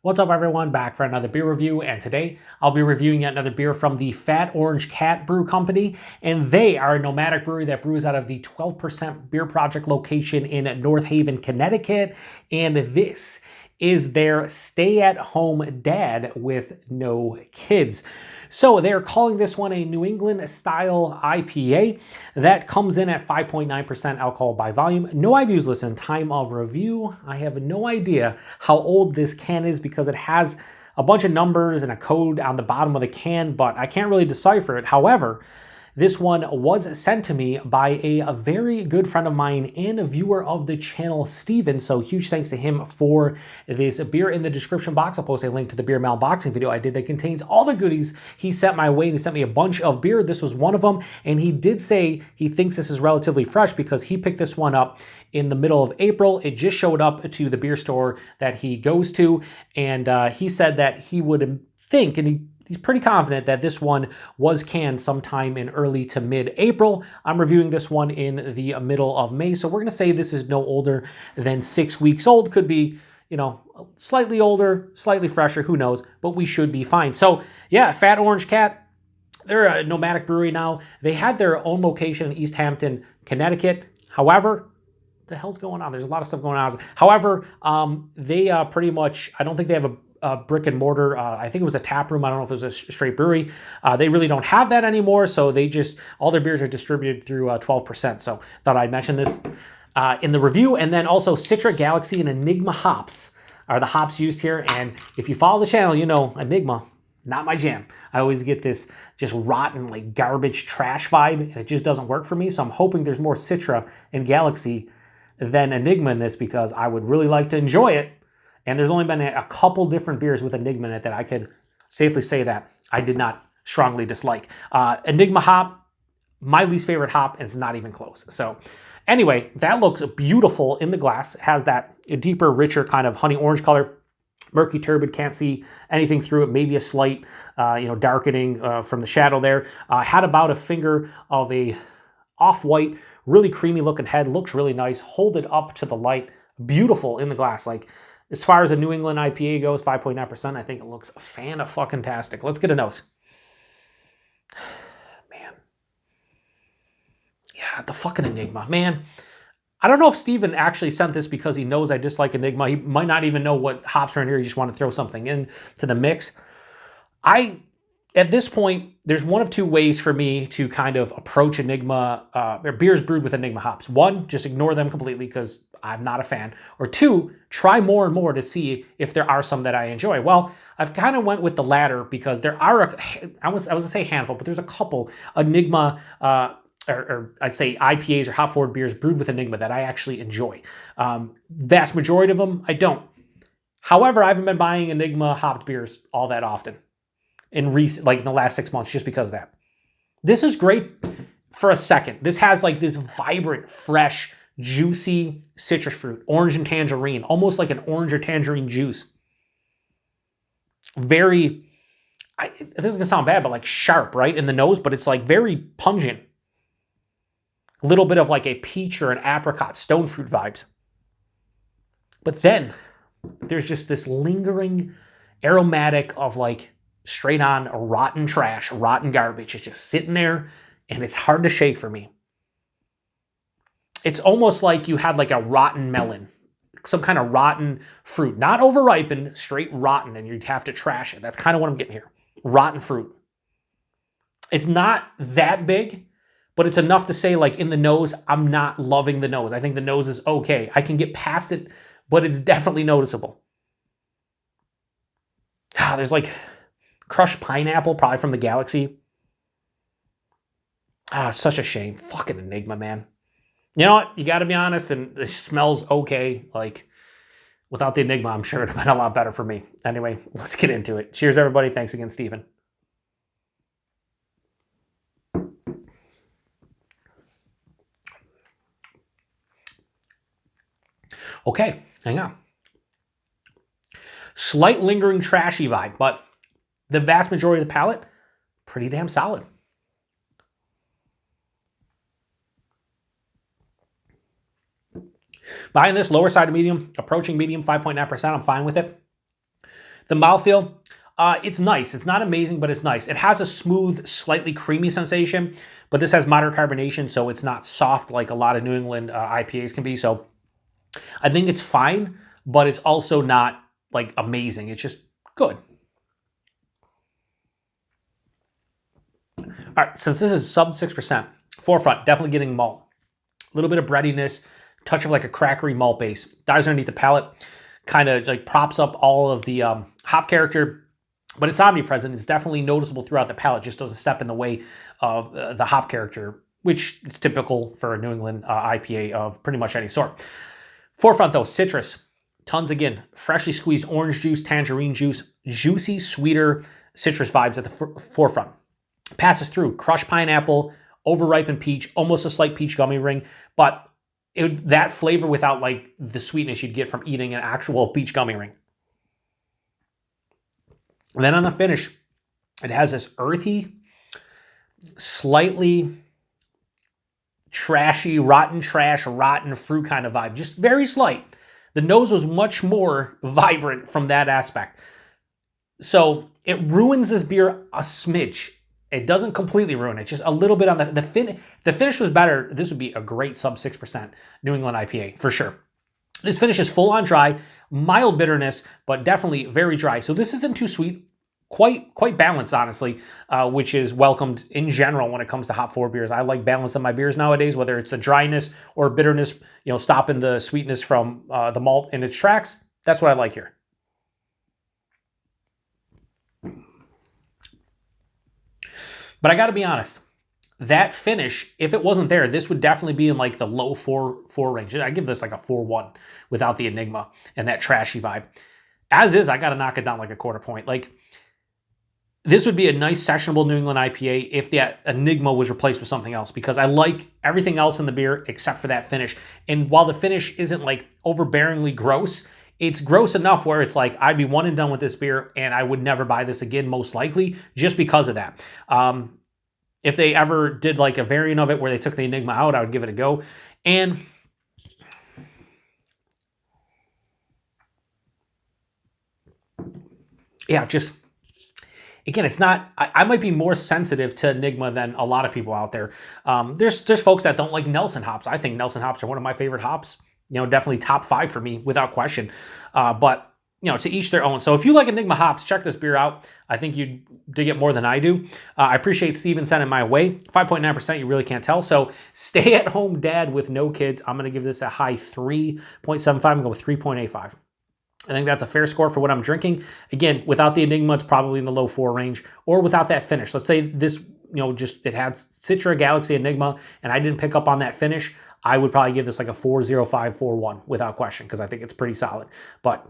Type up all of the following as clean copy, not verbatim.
What's up everyone, back for another beer review, and today I'll be reviewing yet another beer from the Fat Orange Cat Brew Company, and they are a nomadic brewery that brews out of the 12% Beer Project location in North Haven, Connecticut, and this is their stay-at-home dad with no kids. So they're calling this one a New England style IPA that comes in at 5.9% alcohol by volume. No IBUs listed. Time of review, I have no idea how old this can is because it has a bunch of numbers and a code on the bottom of the can, but I can't really decipher it. However, this one was sent to me by a very good friend of mine and a viewer of the channel, Steven. So huge thanks to him for this beer. In the description box, I'll post a link to the beer unboxing video I did that contains all the goodies he sent my way. And he sent me a bunch of beer. This was one of them. And he did say he thinks this is relatively fresh because he picked this one up in the middle of April. It just showed up to the beer store that he goes to. And he said that he would think, and he's pretty confident that this one was canned sometime in early to mid-April. I'm reviewing this one in the middle of May, so we're going to say this is no older than 6 weeks old. Could be, you know, slightly older, slightly fresher, who knows, but we should be fine. So yeah, Fat Orange Cat, they're a nomadic brewery now. They had their own location in East Hampton, Connecticut. However, the hell's going on? There's a lot of stuff going on. However, they pretty much, I don't think they have a brick and mortar. I think it was a tap room. I don't know if it was a straight brewery. They really don't have that anymore. So they just, all their beers are distributed through 12%. So thought I'd mention this in the review. And then also Citra, Galaxy, and Enigma hops are the hops used here. And if you follow the channel, you know Enigma, not my jam. I always get this just rotten, like garbage trash vibe, and it just doesn't work for me. So I'm hoping there's more Citra and Galaxy than Enigma in this because I would really like to enjoy it. And there's only been a couple different beers with Enigma in it that I could safely say that I did not strongly dislike. Enigma hop, my least favorite hop, and it's not even close. So anyway, that looks beautiful in the glass. It has that deeper, richer kind of honey orange color. Murky turbid, can't see anything through it. Maybe a slight, darkening from the shadow there. Had about a finger of a off-white, really creamy looking head. Looks really nice. Hold it up to the light. Beautiful in the glass. Like, as far as a New England IPA goes, 5.9%, I think it looks fan-fucking-tastic. Let's get a nose. Man. Yeah, the fucking Enigma. Man, I don't know if Steven actually sent this because he knows I dislike Enigma. He might not even know what hops are in here. He just want to throw something into the mix. At this point, there's one of two ways for me to kind of approach Enigma, or beers brewed with Enigma hops. One, just ignore them completely because I'm not a fan. Or two, try more and more to see if there are some that I enjoy. Well, I've kind of went with the latter because there are, I was going to say handful, but there's a couple Enigma, or I'd say IPAs or hop forward beers brewed with Enigma that I actually enjoy. Vast majority of them, I don't. However, I haven't been buying Enigma hopped beers all that often in the last 6 months just because of that. This is great for a second. This has like this vibrant, fresh, juicy citrus fruit, orange and tangerine, almost like an orange or tangerine juice. Very, this is gonna sound bad, but like sharp, right, in the nose, but it's like very pungent. A little bit of like a peach or an apricot stone fruit vibes. But then there's just this lingering aromatic of like straight on rotten trash, rotten garbage. It's just sitting there and it's hard to shake for me. It's almost like you had like a rotten melon, some kind of rotten fruit, not overripened, straight rotten, and you'd have to trash it. That's kind of what I'm getting here. Rotten fruit. It's not that big, but it's enough to say like in the nose, I'm not loving the nose. I think the nose is okay. I can get past it, but it's definitely noticeable. There's like crushed pineapple, probably from the Galaxy. Such a shame. Fucking Enigma, man. You know what? You got to be honest, and it smells okay. Like, without the Enigma, I'm sure it would have been a lot better for me. Anyway, let's get into it. Cheers, everybody. Thanks again, Steven. Okay, hang on. Slight lingering trashy vibe, but the vast majority of the palate, pretty damn solid. Buying this lower side of medium, approaching medium, 5.9%, I'm fine with it. The mouthfeel, it's nice. It's not amazing, but it's nice. It has a smooth, slightly creamy sensation, but this has moderate carbonation, so it's not soft like a lot of New England IPAs can be. So I think it's fine, but it's also not like amazing. It's just good. All right, since this is sub 6%, forefront, definitely getting malt. A little bit of breadiness, touch of like a crackery malt base. Dives underneath the palate, kind of like props up all of the hop character, but it's omnipresent. It's definitely noticeable throughout the palate, just doesn't step in the way of the hop character, which is typical for a New England IPA of pretty much any sort. Forefront though, citrus, tons again, freshly squeezed orange juice, tangerine juice, juicy, sweeter citrus vibes at the forefront. Passes through crushed pineapple, over-ripened peach, almost a slight peach gummy ring, but that flavor without like the sweetness you'd get from eating an actual peach gummy ring. And then on the finish, it has this earthy, slightly trashy, rotten trash, rotten fruit kind of vibe. Just very slight. The nose was much more vibrant from that aspect. So it ruins this beer a smidge. It doesn't completely ruin it, just a little bit on the finish was better. This would be a great sub 6% New England IPA for sure. This finish is full on dry, mild bitterness, but definitely very dry. So this isn't too sweet, quite balanced, honestly, which is welcomed in general when it comes to hop forward beers. I like balance in my beers nowadays, whether it's the dryness or bitterness, stopping the sweetness from the malt in its tracks. That's what I like here. But I got to be honest, that finish, if it wasn't there, this would definitely be in like the low 4 range. I give this like a 4.1 without the Enigma and that trashy vibe. As is, I got to knock it down like a quarter point. Like, this would be a nice sessionable New England IPA if the Enigma was replaced with something else, because I like everything else in the beer except for that finish. And while the finish isn't like overbearingly gross, it's gross enough where it's like I'd be one and done with this beer and I would never buy this again, most likely, just because of that. If they ever did like a variant of it where they took the Enigma out, I would give it a go. And yeah, just again, it's not, I might be more sensitive to Enigma than a lot of people out there. There's folks that don't like Nelson hops. I think Nelson hops are one of my favorite hops. Definitely top 5 for me without question. But to each their own. So if you like Enigma hops, check this beer out. I think you'd dig it more than I do. I appreciate Steven sending my way. 5.9%, you really can't tell. So stay at home dad with no kids. I'm going to give this a high 3.75 and go with 3.85. I think that's a fair score for what I'm drinking. Again, without the Enigma, it's probably in the low 4 range, or without that finish. Let's say this, just it had Citra, Galaxy, Enigma, and I didn't pick up on that finish. I would probably give this like a 4.05, 4.1 without question, because I think it's pretty solid. But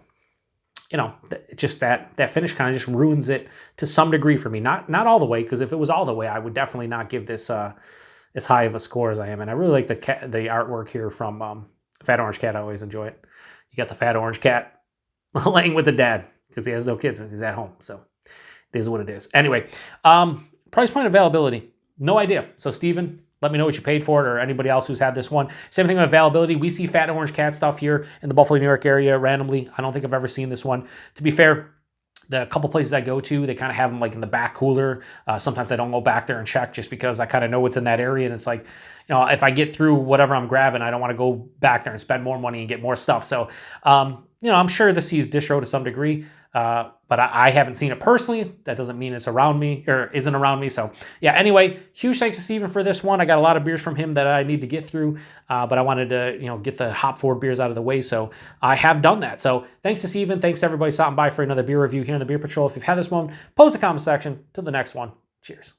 just that finish kind of just ruins it to some degree for me. Not all the way, because if it was all the way, I would definitely not give this as high of a score as I am. And I really like the artwork here from Fat Orange Cat. I always enjoy it. You got the Fat Orange Cat laying with the dad because he has no kids and he's at home. So it is what it is. Anyway, price point availability, no idea. So Steven, let me know what you paid for it, or anybody else who's had this one. Same thing with availability. We see Fat Orange Cat stuff here in the Buffalo, New York area randomly. I don't think I've ever seen this one. To be fair, the couple places I go to, they kind of have them like in the back cooler. Sometimes I don't go back there and check just because I kind of know what's in that area. And it's like, if I get through whatever I'm grabbing, I don't want to go back there and spend more money and get more stuff. So, I'm sure this sees distro to some degree. But I haven't seen it personally. That doesn't mean it's around me or isn't around me. So yeah, anyway, huge thanks to Steven for this one. I got a lot of beers from him that I need to get through, but I wanted to, get the hop forward beers out of the way. So I have done that. So thanks to Steven. Thanks to everybody stopping by for another beer review here in the Beer Patrol. If you've had this one, post a comment section. Till the next one. Cheers.